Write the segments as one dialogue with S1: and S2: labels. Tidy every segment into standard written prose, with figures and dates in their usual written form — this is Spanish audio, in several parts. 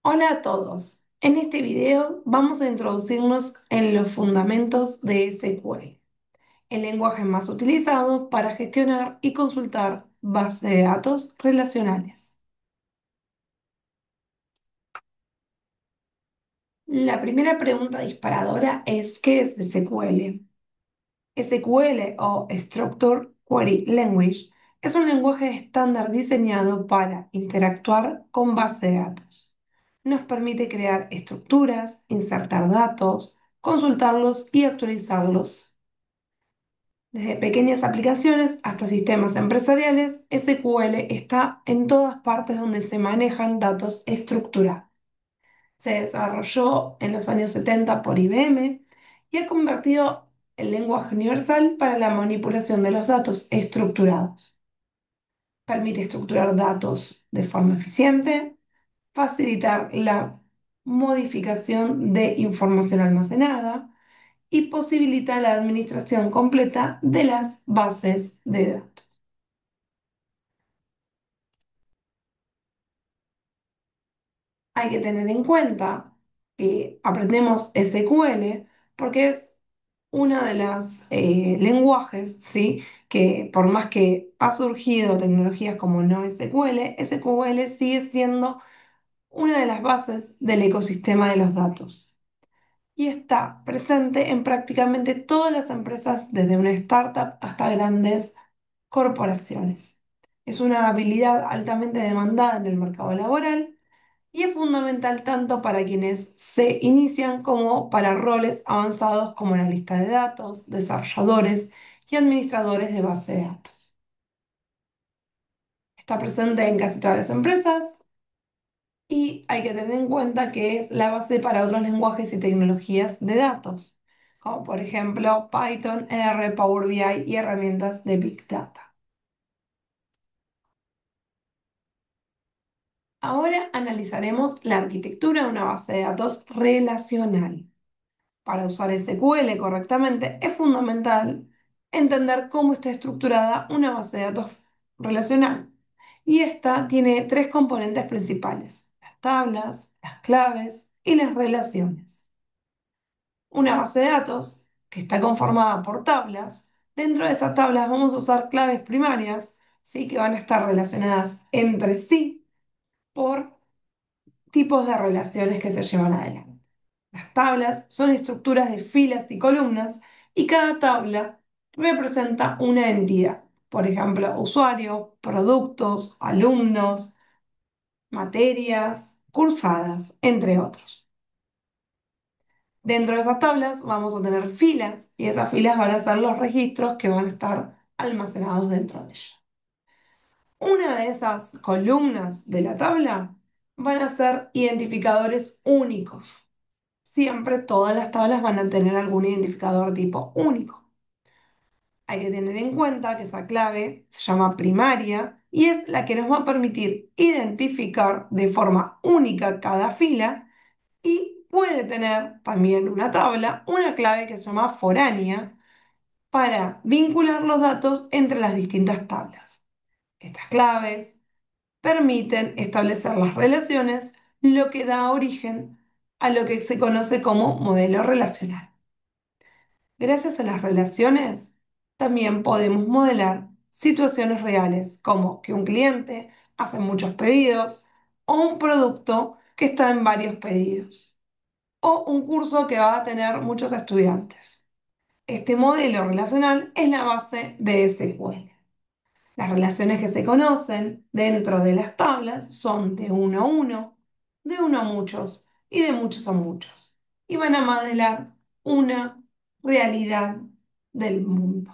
S1: Hola a todos. En este video vamos a introducirnos en los fundamentos de SQL, el lenguaje más utilizado para gestionar y consultar bases de datos relacionales. La primera pregunta disparadora es: ¿qué es SQL? SQL o Structured Query Language es un lenguaje estándar diseñado para interactuar con bases de datos. Nos permite crear estructuras, insertar datos, consultarlos y actualizarlos. Desde pequeñas aplicaciones hasta sistemas empresariales, SQL está en todas partes donde se manejan datos estructurados. Se desarrolló en los años 70 por IBM y ha convertido el lenguaje universal para la manipulación de los datos estructurados. Permite estructurar datos de forma eficiente, facilitar la modificación de información almacenada y posibilita la administración completa de las bases de datos. Hay que tener en cuenta que aprendemos SQL porque es una de las lenguajes, ¿sí? Que por más que ha surgido tecnologías como NoSQL, SQL sigue siendo una de las bases del ecosistema de los datos y está presente en prácticamente todas las empresas, desde una startup hasta grandes corporaciones. Es una habilidad altamente demandada en el mercado laboral y es fundamental tanto para quienes se inician como para roles avanzados como analistas de datos, desarrolladores y administradores de base de datos. Está presente en casi todas las empresas y hay que tener en cuenta que es la base para otros lenguajes y tecnologías de datos, como por ejemplo Python, R, Power BI y herramientas de Big Data. Ahora analizaremos la arquitectura de una base de datos relacional. Para usar SQL correctamente es fundamental entender cómo está estructurada una base de datos relacional. Y esta tiene tres componentes principales: las tablas, las claves y las relaciones. Una base de datos que está conformada por tablas. Dentro de esas tablas vamos a usar claves primarias, ¿sí? Que van a estar relacionadas entre sí por tipos de relaciones que se llevan adelante. Las tablas son estructuras de filas y columnas y cada tabla representa una entidad. Por ejemplo, usuarios, productos, alumnos, materias, cursadas, entre otros. Dentro de esas tablas vamos a tener filas y esas filas van a ser los registros que van a estar almacenados dentro de ella. Una de esas columnas de la tabla van a ser identificadores únicos. Siempre todas las tablas van a tener algún identificador tipo único. Hay que tener en cuenta que esa clave se llama primaria y es la que nos va a permitir identificar de forma única cada fila, y puede tener también una tabla, una clave que se llama foránea, para vincular los datos entre las distintas tablas. Estas claves permiten establecer las relaciones, lo que da origen a lo que se conoce como modelo relacional. Gracias a las relaciones, también podemos modelar situaciones reales, como que un cliente hace muchos pedidos, o un producto que está en varios pedidos, o un curso que va a tener muchos estudiantes. Este modelo relacional es la base de SQL. Las relaciones que se conocen dentro de las tablas son de uno a uno, de uno a muchos y de muchos a muchos. Y van a modelar una realidad del mundo.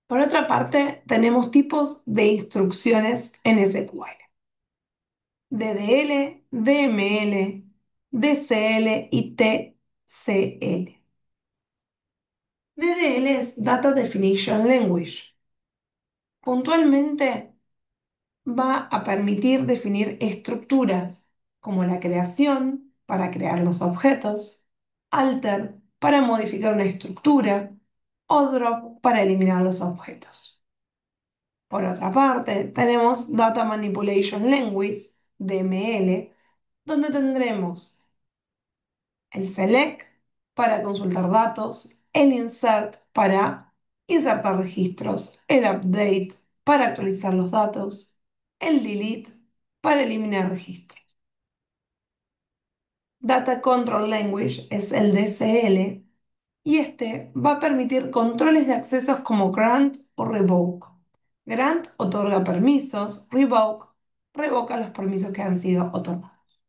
S1: Por otra parte, tenemos tipos de instrucciones en SQL: DDL, DML, DCL y TCL. DDL es Data Definition Language. Puntualmente va a permitir definir estructuras como la creación para crear los objetos, alter para modificar una estructura o drop para eliminar los objetos. Por otra parte, tenemos Data Manipulation Language, DML, donde tendremos el select para consultar datos, el insert para insertar registros, el update para actualizar los datos, el delete para eliminar registros. Data Control Language es el DCL y este va a permitir controles de accesos como grant o revoke. Grant otorga permisos, revoke revoca los permisos que han sido otorgados.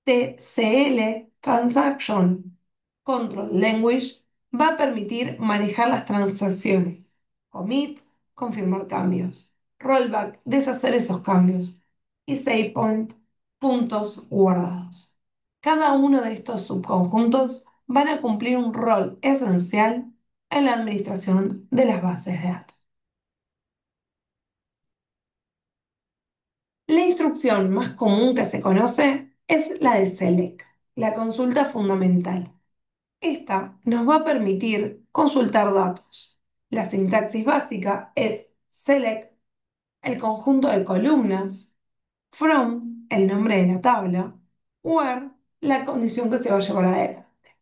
S1: TCL, Transaction Control Language, va a permitir manejar las transacciones. Commit, confirmar cambios. Rollback, deshacer esos cambios. Y SavePoint, puntos guardados. Cada uno de estos subconjuntos van a cumplir un rol esencial en la administración de las bases de datos. La instrucción más común que se conoce es la de select, la consulta fundamental. Esta nos va a permitir consultar datos. La sintaxis básica es select, el conjunto de columnas, from, el nombre de la tabla, where, la condición que se va a llevar adelante.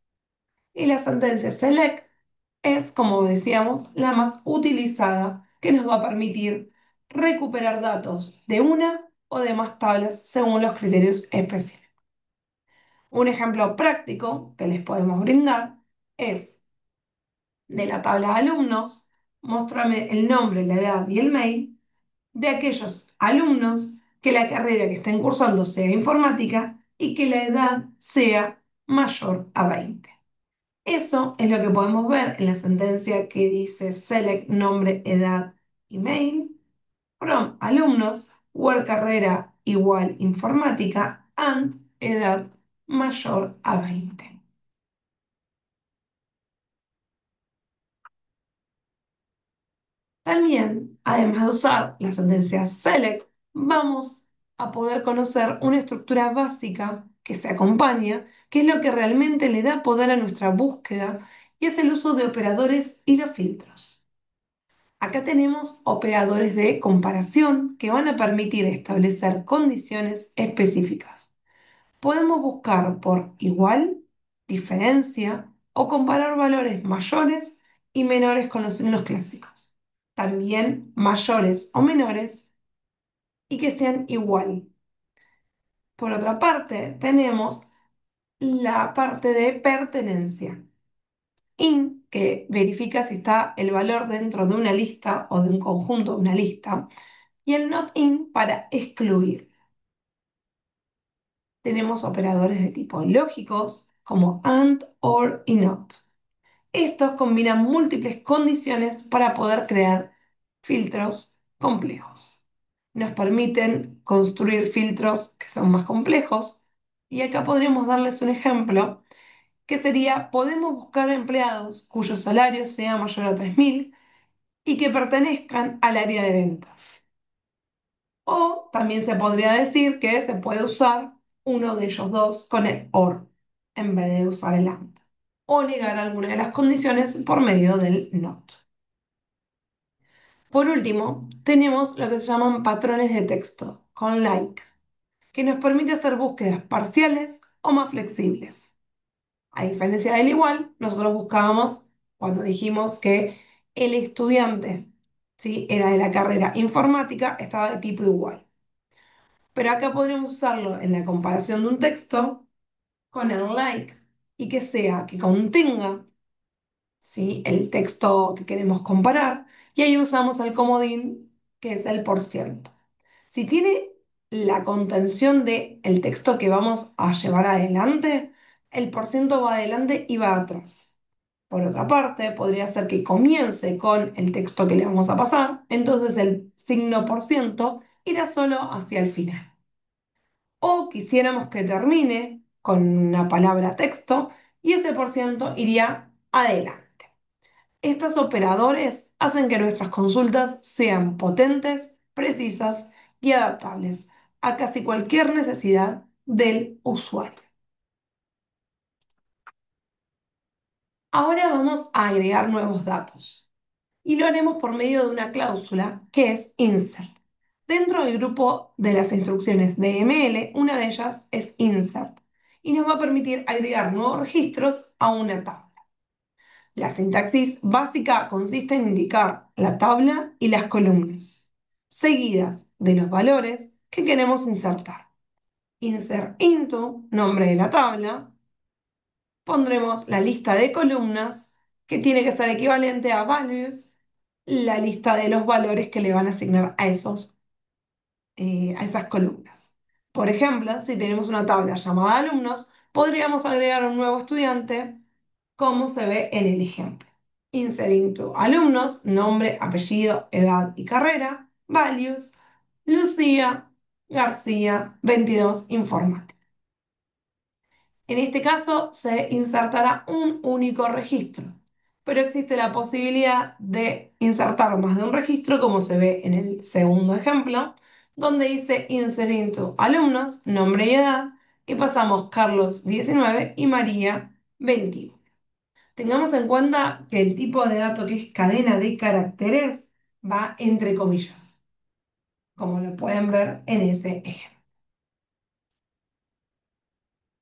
S1: Y la sentencia select es, como decíamos, la más utilizada que nos va a permitir recuperar datos de una o de más tablas según los criterios específicos. Un ejemplo práctico que les podemos brindar es de la tabla de alumnos, muéstrame el nombre, la edad y el mail de aquellos alumnos que la carrera que estén cursando sea informática y que la edad sea mayor a 20. Eso es lo que podemos ver en la sentencia que dice select nombre, edad y mail from alumnos where carrera igual informática and edad mayor a 20. También, además de usar la sentencia select, vamos a poder conocer una estructura básica que se acompaña, que es lo que realmente le da poder a nuestra búsqueda, y es el uso de operadores y los filtros. Acá tenemos operadores de comparación que van a permitir establecer condiciones específicas. Podemos buscar por igual, diferencia o comparar valores mayores y menores con los signos clásicos. También mayores o menores y que sean igual. Por otra parte, tenemos la parte de pertenencia. In, que verifica si está el valor dentro de una lista o de un conjunto de una lista. Y el not in para excluir. Tenemos operadores de tipo lógicos como AND, OR y NOT. Estos combinan múltiples condiciones para poder crear filtros complejos. Nos permiten construir filtros que son más complejos y acá podríamos darles un ejemplo que sería, podemos buscar empleados cuyo salario sea mayor a 3.000 y que pertenezcan al área de ventas. O también se podría decir que se puede usar uno de ellos dos con el OR en vez de usar el AND. O negar alguna de las condiciones por medio del NOT. Por último, tenemos lo que se llaman patrones de texto, con like, que nos permite hacer búsquedas parciales o más flexibles. A diferencia del igual, nosotros buscábamos cuando dijimos que el estudiante, ¿sí?, era de la carrera informática, estaba de tipo igual. Pero acá podríamos usarlo en la comparación de un texto con el like y que sea, que contenga, ¿sí?, el texto que queremos comparar, y ahí usamos el comodín que es el por ciento. Si tiene la contención de el texto que vamos a llevar adelante, el por ciento va adelante y va atrás. Por otra parte, podría ser que comience con el texto que le vamos a pasar, entonces el signo por ciento irá solo hacia el final. O quisiéramos que termine con una palabra texto y ese por ciento iría adelante. Estos operadores hacen que nuestras consultas sean potentes, precisas y adaptables a casi cualquier necesidad del usuario. Ahora vamos a agregar nuevos datos. y lo haremos por medio de una cláusula que es insert. Dentro del grupo de las instrucciones de ML, una de ellas es insert y nos va a permitir agregar nuevos registros a una tabla. La sintaxis básica consiste en indicar la tabla y las columnas, seguidas de los valores que queremos insertar. Insert into, nombre de la tabla, pondremos la lista de columnas, que tiene que ser equivalente a values, la lista de los valores que le van a asignar a esas columnas. Por ejemplo, si tenemos una tabla llamada alumnos, podríamos agregar un nuevo estudiante, como se ve en el ejemplo. Insert into alumnos, nombre, apellido, edad y carrera, values, Lucía García, 22, informática. En este caso se insertará un único registro, pero existe la posibilidad de insertar más de un registro, como se ve en el segundo ejemplo, donde dice insert into alumnos, nombre y edad, y pasamos Carlos 19 y María 21. Tengamos en cuenta que el tipo de dato que es cadena de caracteres va entre comillas, como lo pueden ver en ese ejemplo.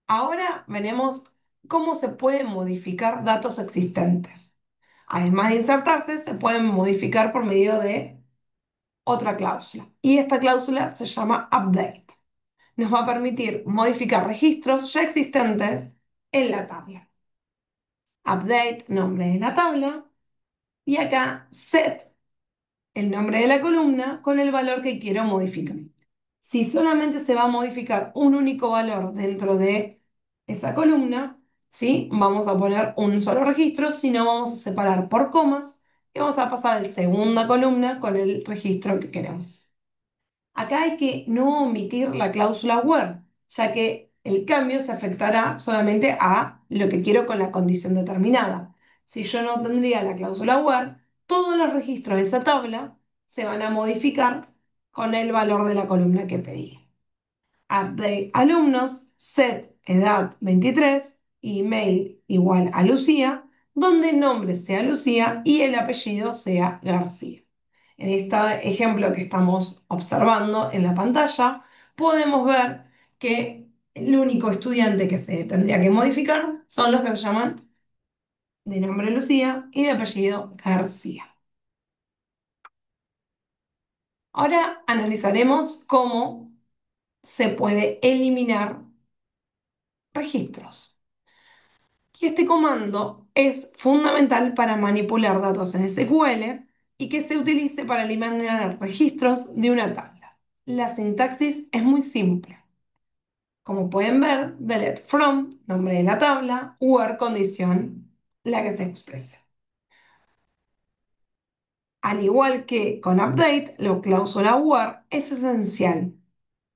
S1: Ahora veremos cómo se pueden modificar datos existentes. Además de insertarse, se pueden modificar por medio de otra cláusula. Y esta cláusula se llama update. Nos va a permitir modificar registros ya existentes en la tabla. Update, nombre de la tabla. Y acá set, el nombre de la columna con el valor que quiero modificar. Si solamente se va a modificar un único valor dentro de esa columna, ¿sí? Vamos a poner un solo registro, si no vamos a separar por comas y vamos a pasar a la segunda columna con el registro que queremos. Acá hay que no omitir la cláusula where, ya que el cambio se afectará solamente a lo que quiero con la condición determinada. Si yo no tendría la cláusula where, todos los registros de esa tabla se van a modificar con el valor de la columna que pedí. Update alumnos, set edad 23, email igual a Lucía, donde el nombre sea Lucía y el apellido sea García. En este ejemplo que estamos observando en la pantalla, podemos ver que el único estudiante que se tendría que modificar son los que se llaman de nombre Lucía y de apellido García. Ahora analizaremos cómo se puede eliminar registros. Y este comando es fundamental para manipular datos en SQL y que se utilice para eliminar registros de una tabla. La sintaxis es muy simple. Como pueden ver, delete from, nombre de la tabla, where condición, la que se expresa. Al igual que con update, la cláusula where es esencial.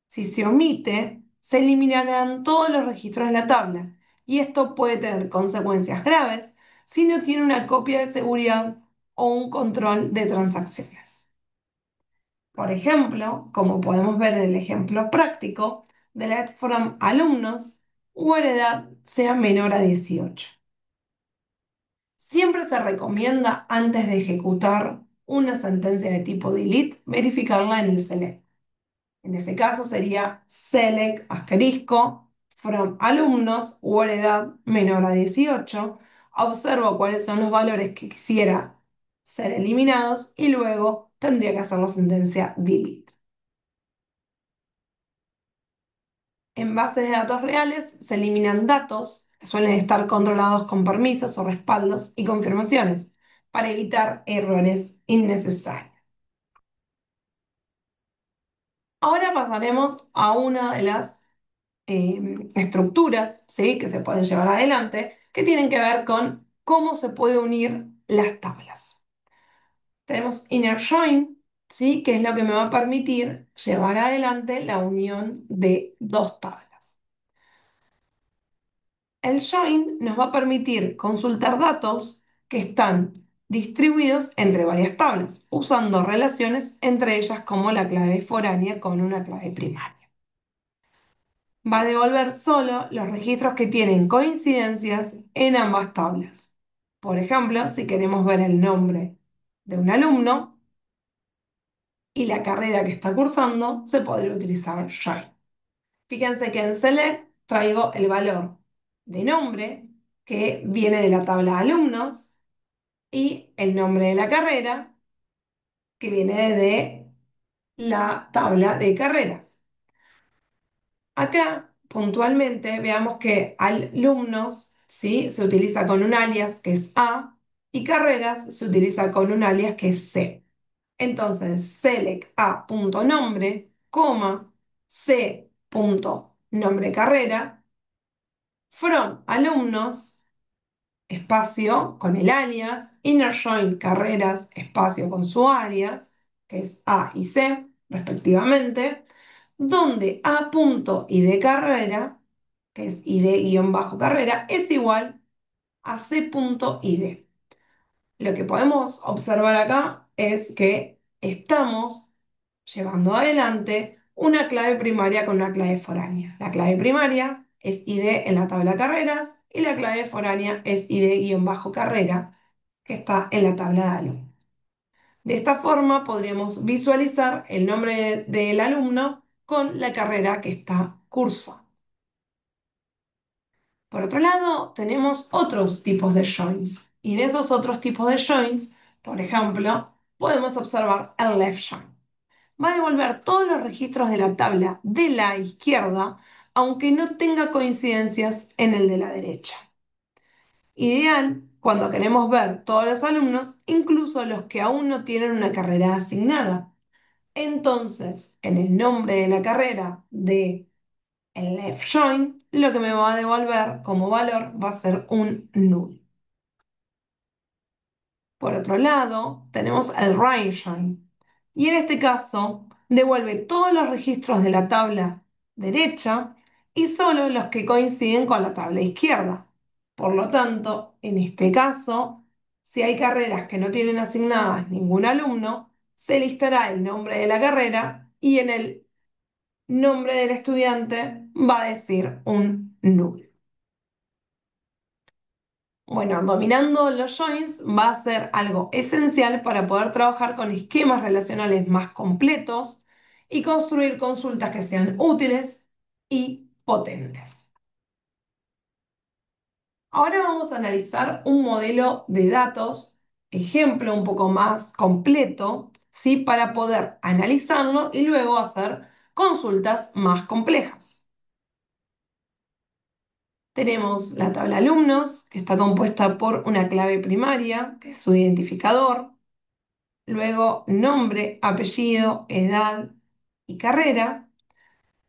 S1: Si se omite, se eliminarán todos los registros de la tabla y esto puede tener consecuencias graves si no tiene una copia de seguridad o un control de transacciones. Por ejemplo, como podemos ver en el ejemplo práctico, delete from alumnos o edad sea menor a 18. Siempre se recomienda antes de ejecutar una sentencia de tipo delete verificarla en el select. En ese caso sería select asterisco from alumnos o edad menor a 18. Observo cuáles son los valores que quisiera ser eliminados y luego tendría que hacer la sentencia delete. En bases de datos reales se eliminan datos que suelen estar controlados con permisos o respaldos y confirmaciones para evitar errores innecesarios. Ahora pasaremos a una de las estructuras, ¿sí? Que se pueden llevar adelante, que tienen que ver con cómo se puede unir las tablas. Tenemos inner join, ¿sí? Que es lo que me va a permitir llevar adelante la unión de dos tablas. El join nos va a permitir consultar datos que están distribuidos entre varias tablas, usando relaciones entre ellas como la clave foránea con una clave primaria. Va a devolver solo los registros que tienen coincidencias en ambas tablas. Por ejemplo, si queremos ver el nombre de un alumno y la carrera que está cursando, se podría utilizar join. Fíjense que en select traigo el valor de nombre que viene de la tabla de alumnos y el nombre de la carrera que viene de la tabla de carreras. Acá, puntualmente, veamos que alumnos, ¿sí?, se utiliza con un alias que es A y carreras se utiliza con un alias que es C. Entonces, select a.nombre, coma, c.nombre carrera, from alumnos, espacio con el alias, inner join carreras, espacio con su alias, que es A y C, respectivamente, donde A punto ID carrera, que es ID-carrera, es igual a C punto ID. Lo que podemos observar acá es que estamos llevando adelante una clave primaria con una clave foránea. La clave primaria es ID en la tabla carreras y la clave foránea es ID-carrera, que está en la tabla de alumnos. De esta forma podríamos visualizar el nombre del alumno con la carrera que está cursando. Por otro lado, tenemos otros tipos de joins. Y de esos otros tipos de joins, por ejemplo, podemos observar el left join. Va a devolver todos los registros de la tabla de la izquierda, aunque no tenga coincidencias en el de la derecha. Ideal cuando queremos ver todos los alumnos, incluso los que aún no tienen una carrera asignada. Entonces, en el nombre de la carrera de el left join, lo que me va a devolver como valor va a ser un null. Por otro lado, tenemos el right join. Y en este caso, devuelve todos los registros de la tabla derecha y solo los que coinciden con la tabla izquierda. Por lo tanto, en este caso, si hay carreras que no tienen asignadas ningún alumno, se listará el nombre de la carrera y en el nombre del estudiante va a decir un null. Bueno, dominando los joins va a ser algo esencial para poder trabajar con esquemas relacionales más completos y construir consultas que sean útiles y potentes. Ahora vamos a analizar un modelo de datos, ejemplo un poco más completo, ¿sí?, para poder analizarlo y luego hacer consultas más complejas. Tenemos la tabla alumnos, que está compuesta por una clave primaria, que es su identificador, luego nombre, apellido, edad y carrera.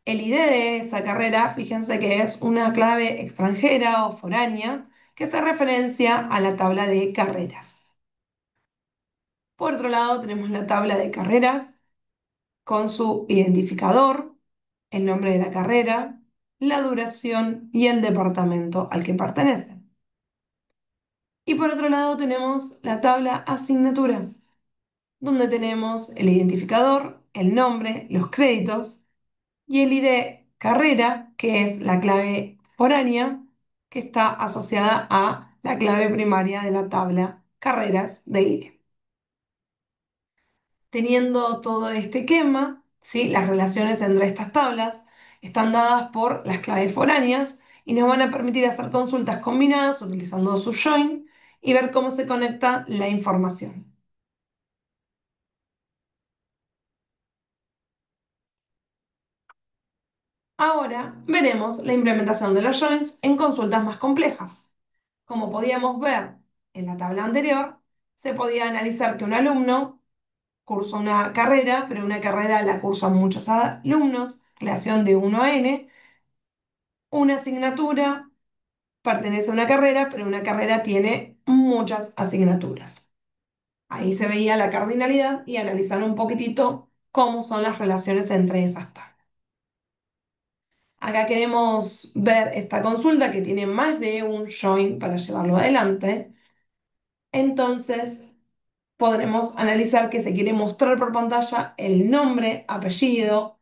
S1: El ID de esa carrera, fíjense que es una clave extranjera o foránea que hace referencia a la tabla de carreras. Por otro lado, tenemos la tabla de carreras con su identificador, el nombre de la carrera, la duración y el departamento al que pertenece. Y por otro lado tenemos la tabla asignaturas, donde tenemos el identificador, el nombre, los créditos y el ID carrera, que es la clave foránea que está asociada a la clave primaria de la tabla carreras de ID. Teniendo todo este esquema, ¿sí?, las relaciones entre estas tablas están dadas por las claves foráneas y nos van a permitir hacer consultas combinadas utilizando su join y ver cómo se conecta la información. Ahora veremos la implementación de los joins en consultas más complejas. Como podíamos ver en la tabla anterior, se podía analizar que un alumno cursa una carrera, pero una carrera la cursan muchos alumnos, relación de 1 a n, una asignatura pertenece a una carrera, pero una carrera tiene muchas asignaturas. Ahí se veía la cardinalidad y analizar un poquitito cómo son las relaciones entre esas tablas. Acá queremos ver esta consulta que tiene más de un join para llevarlo adelante. Entonces, podremos analizar que se quiere mostrar por pantalla el nombre, apellido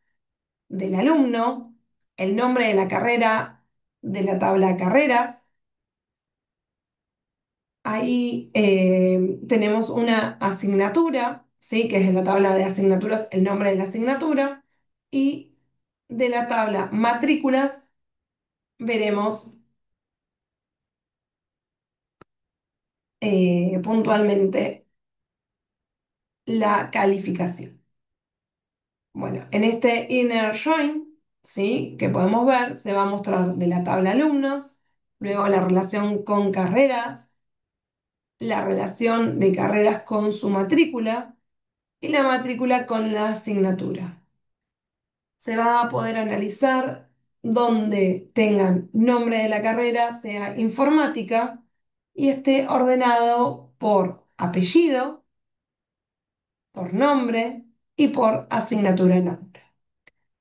S1: del alumno, el nombre de la carrera de la tabla de carreras, Ahí tenemos una asignatura, ¿sí? Que es de la tabla de asignaturas el nombre de la asignatura. Y de la tabla matrículas veremos puntualmente la calificación. Bueno, en este inner join, ¿sí? Que podemos ver, se va a mostrar de la tabla alumnos, luego la relación con carreras, la relación de carreras con su matrícula y la matrícula con la asignatura. Se va a poder analizar donde tengan nombre de la carrera, sea informática, y esté ordenado por apellido, por nombre y por asignatura de nombre.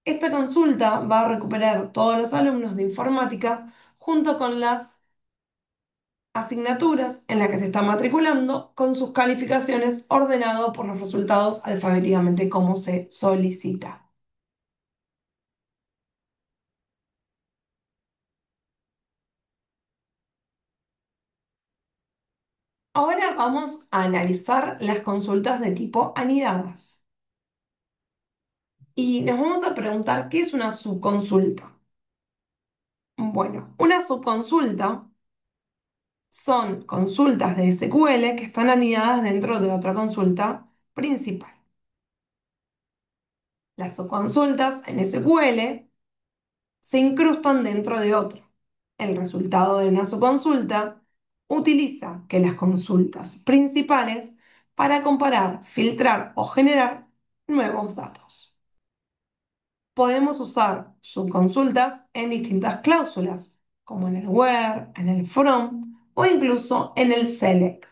S1: Esta consulta va a recuperar todos los alumnos de informática junto con las asignaturas en las que se están matriculando con sus calificaciones ordenado por los resultados alfabéticamente como se solicita. Ahora vamos a analizar las consultas de tipo anidadas. Y nos vamos a preguntar qué es una subconsulta. Bueno, una subconsulta son consultas de SQL que están anidadas dentro de otra consulta principal. Las subconsultas en SQL se incrustan dentro de otro. El resultado de una subconsulta utiliza que las consultas principales para comparar, filtrar o generar nuevos datos. Podemos usar subconsultas en distintas cláusulas, como en el where, en el from o incluso en el select.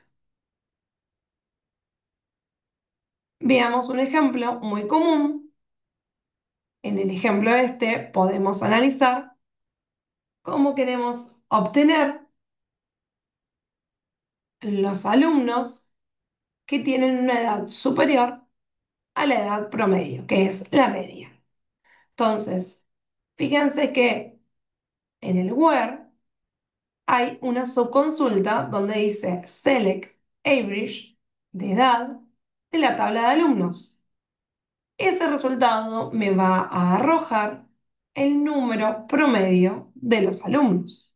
S1: Veamos un ejemplo muy común. En el ejemplo este podemos analizar cómo queremos obtener los alumnos que tienen una edad superior a la edad promedio, que es la media. Entonces, fíjense que en el where hay una subconsulta donde dice select average de edad de la tabla de alumnos. Ese resultado me va a arrojar el número promedio de los alumnos.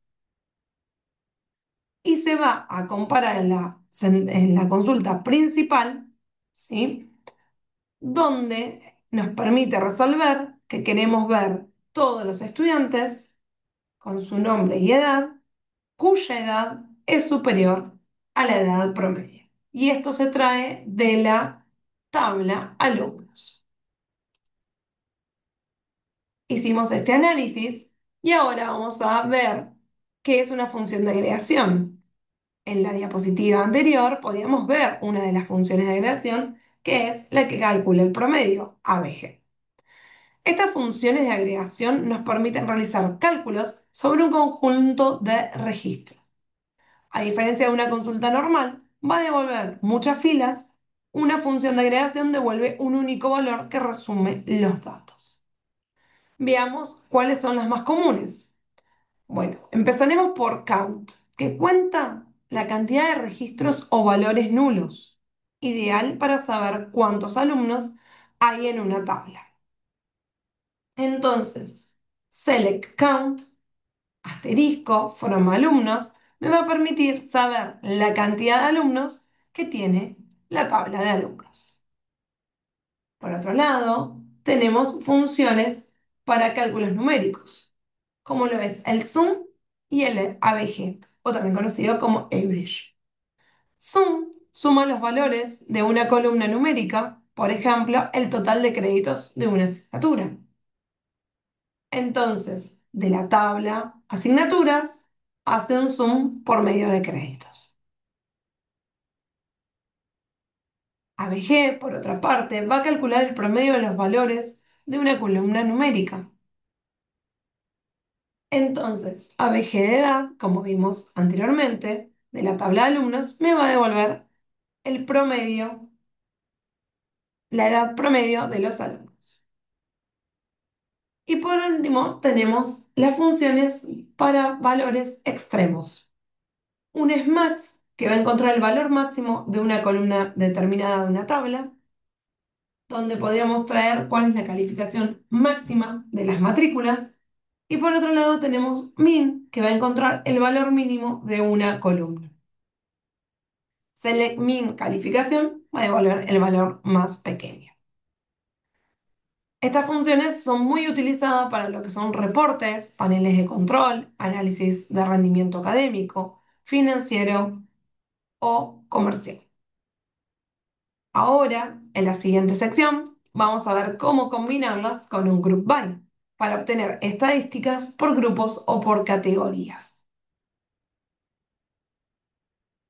S1: Y se va a comparar en la consulta principal, ¿sí? Donde nos permite resolver que queremos ver todos los estudiantes con su nombre y edad, cuya edad es superior a la edad promedio. Y esto se trae de la tabla alumnos. Hicimos este análisis y ahora vamos a ver qué es una función de agregación. En la diapositiva anterior podíamos ver una de las funciones de agregación, que es la que calcula el promedio, ABG. Estas funciones de agregación nos permiten realizar cálculos sobre un conjunto de registros. A diferencia de una consulta normal, va a devolver muchas filas, una función de agregación devuelve un único valor que resume los datos. Veamos cuáles son las más comunes. Bueno, empezaremos por count, que cuenta la cantidad de registros o valores nulos, ideal para saber cuántos alumnos hay en una tabla. Entonces, select count, asterisco, from alumnos, me va a permitir saber la cantidad de alumnos que tiene la tabla de alumnos. Por otro lado, tenemos funciones para cálculos numéricos, como lo es el sum y el ABG, o también conocido como average. Sum suma los valores de una columna numérica, por ejemplo, el total de créditos de una asignatura. Entonces, de la tabla asignaturas, hace un sum por medio de créditos. ABG, por otra parte, va a calcular el promedio de los valores de una columna numérica. Entonces, ABG de edad, como vimos anteriormente, de la tabla de alumnos, me va a devolver el promedio, la edad promedio de los alumnos. Y por último, tenemos las funciones para valores extremos. Un SMAX que va a encontrar el valor máximo de una columna determinada de una tabla, donde podríamos traer cuál es la calificación máxima de las matrículas. Y por otro lado tenemos min, que va a encontrar el valor mínimo de una columna. Select min calificación va a devolver el valor más pequeño. Estas funciones son muy utilizadas para lo que son reportes, paneles de control, análisis de rendimiento académico, financiero o comercial. Ahora, en la siguiente sección, vamos a ver cómo combinarlas con un group by para obtener estadísticas por grupos o por categorías.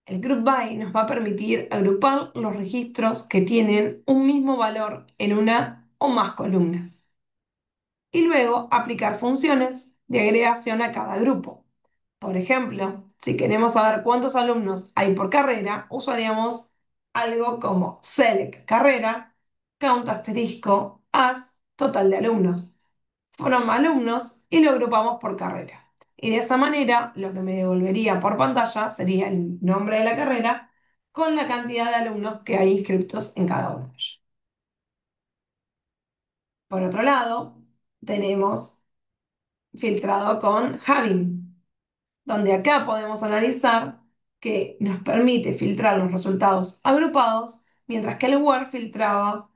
S1: El group by nos va a permitir agrupar los registros que tienen un mismo valor en una o más columnas y luego aplicar funciones de agregación a cada grupo. Por ejemplo, si queremos saber cuántos alumnos hay por carrera, usaríamos algo como select carrera, count asterisco, as, total de alumnos, from alumnos y lo agrupamos por carrera. Y de esa manera, lo que me devolvería por pantalla sería el nombre de la carrera con la cantidad de alumnos que hay inscritos en cada uno de ellos. Por otro lado, tenemos filtrado con having, donde acá podemos analizar que nos permite filtrar los resultados agrupados, mientras que el where filtraba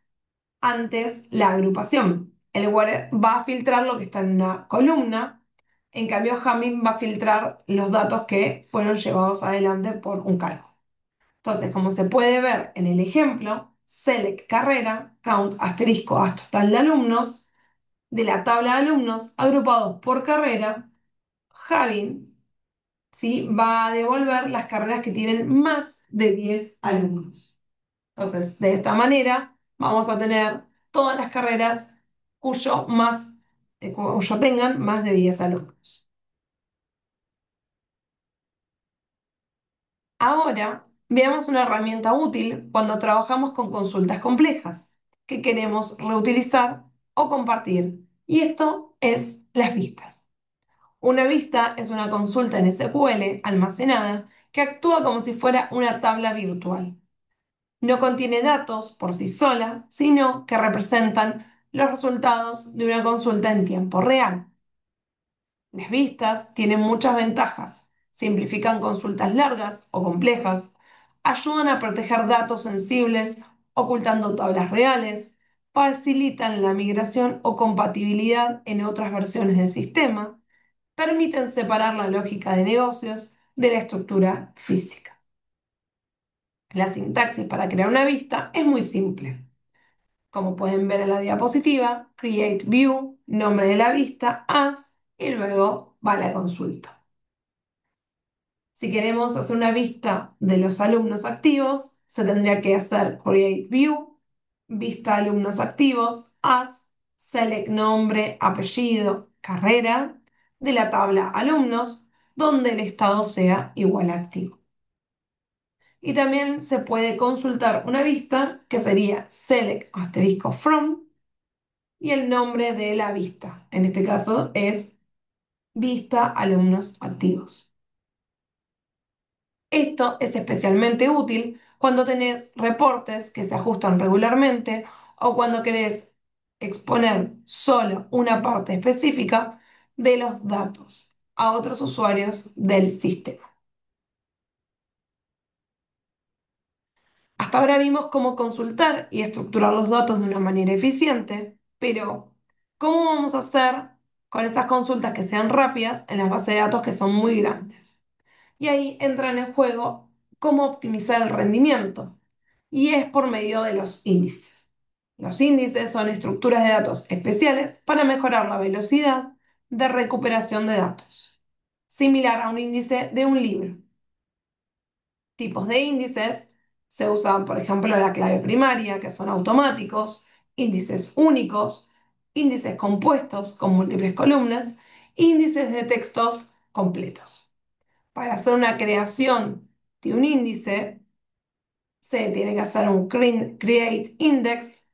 S1: antes la agrupación. El where va a filtrar lo que está en una columna, en cambio Hamming va a filtrar los datos que fueron llevados adelante por un cargo. Entonces, como se puede ver en el ejemplo, select carrera, count asterisco as total de alumnos, de la tabla de alumnos agrupados por carrera, having, ¿sí?, va a devolver las carreras que tienen más de 10 alumnos. Entonces, de esta manera vamos a tener todas las carreras cuyo tengan más de 10 alumnos. Ahora, veamos una herramienta útil cuando trabajamos con consultas complejas que queremos reutilizar o compartir. Y esto es las vistas. Una vista es una consulta en SQL almacenada que actúa como si fuera una tabla virtual. No contiene datos por sí sola, sino que representan los resultados de una consulta en tiempo real. Las vistas tienen muchas ventajas, simplifican consultas largas o complejas, ayudan a proteger datos sensibles ocultando tablas reales, facilitan la migración o compatibilidad en otras versiones del sistema, permiten separar la lógica de negocios de la estructura física. La sintaxis para crear una vista es muy simple. Como pueden ver en la diapositiva, create view, nombre de la vista, as, y luego va la consulta. Si queremos hacer una vista de los alumnos activos, se tendría que hacer create view, vista alumnos activos, as, select nombre, apellido, carrera, de la tabla alumnos, donde el estado sea igual a activo. Y también se puede consultar una vista que sería select asterisco from y el nombre de la vista. En este caso es vista alumnos activos. Esto es especialmente útil cuando tenés reportes que se ajustan regularmente o cuando querés exponer solo una parte específica de los datos a otros usuarios del sistema. Hasta ahora vimos cómo consultar y estructurar los datos de una manera eficiente, pero ¿cómo vamos a hacer con esas consultas que sean rápidas en las bases de datos que son muy grandes? Y ahí entran en juego cómo optimizar el rendimiento, y es por medio de los índices. Los índices son estructuras de datos especiales para mejorar la velocidad de recuperación de datos, similar a un índice de un libro. Tipos de índices se usan, por ejemplo, la clave primaria, que son automáticos, índices únicos, índices compuestos con múltiples columnas, índices de textos completos. Para hacer una creación de un índice, se tiene que hacer un create index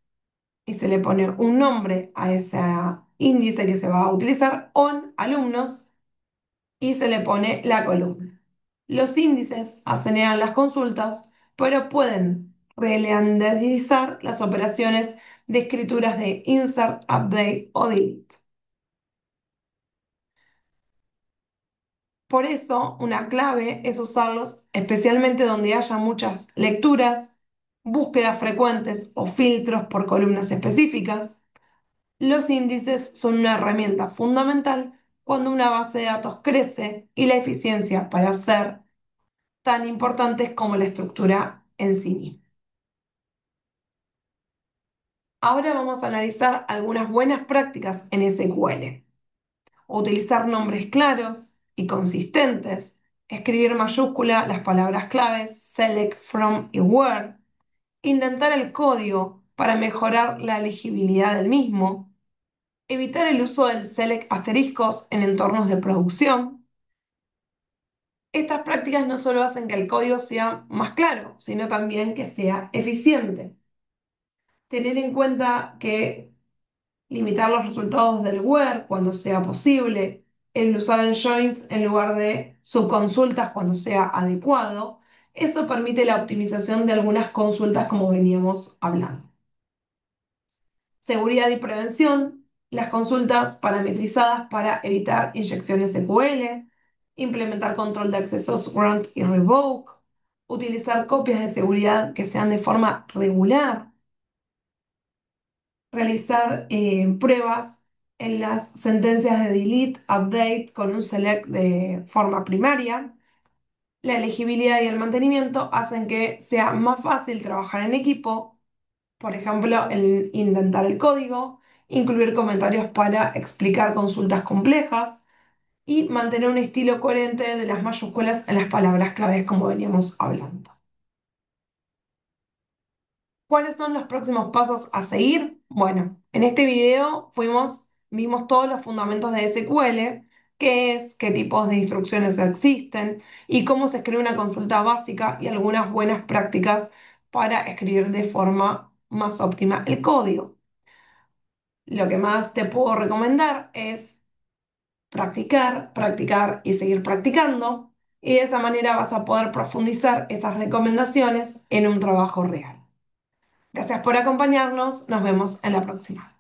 S1: y se le pone un nombre a ese índice que se va a utilizar, on alumnos, y se le pone la columna. Los índices aceleran las consultas, pero pueden ralentizar las operaciones de escrituras de insert, update o delete. Por eso, una clave es usarlos especialmente donde haya muchas lecturas, búsquedas frecuentes o filtros por columnas específicas. Los índices son una herramienta fundamental cuando una base de datos crece y la eficiencia para ser tan importantes como la estructura en sí misma. Ahora vamos a analizar algunas buenas prácticas en SQL. Utilizar nombres claros y consistentes, escribir en mayúscula las palabras claves select, from y where, intentar el código para mejorar la legibilidad del mismo, evitar el uso del select asteriscos en entornos de producción. Estas prácticas no solo hacen que el código sea más claro, sino también que sea eficiente. Tener en cuenta que limitar los resultados del where cuando sea posible, el usar el joins en lugar de subconsultas cuando sea adecuado, eso permite la optimización de algunas consultas como veníamos hablando. Seguridad y prevención, las consultas parametrizadas para evitar inyecciones SQL, implementar control de accesos grant y revoke, utilizar copias de seguridad que sean de forma regular, realizar pruebas en las sentencias de delete, update con un select de forma primaria. La elegibilidad y el mantenimiento hacen que sea más fácil trabajar en equipo, por ejemplo, el intentar el código, incluir comentarios para explicar consultas complejas y mantener un estilo coherente de las mayúsculas en las palabras claves como veníamos hablando. ¿Cuáles son los próximos pasos a seguir? Bueno, en este video vimos todos los fundamentos de SQL, qué es, qué tipos de instrucciones existen y cómo se escribe una consulta básica y algunas buenas prácticas para escribir de forma más óptima el código. Lo que más te puedo recomendar es practicar, practicar y seguir practicando, y de esa manera vas a poder profundizar estas recomendaciones en un trabajo real. Gracias por acompañarnos. Nos vemos en la próxima.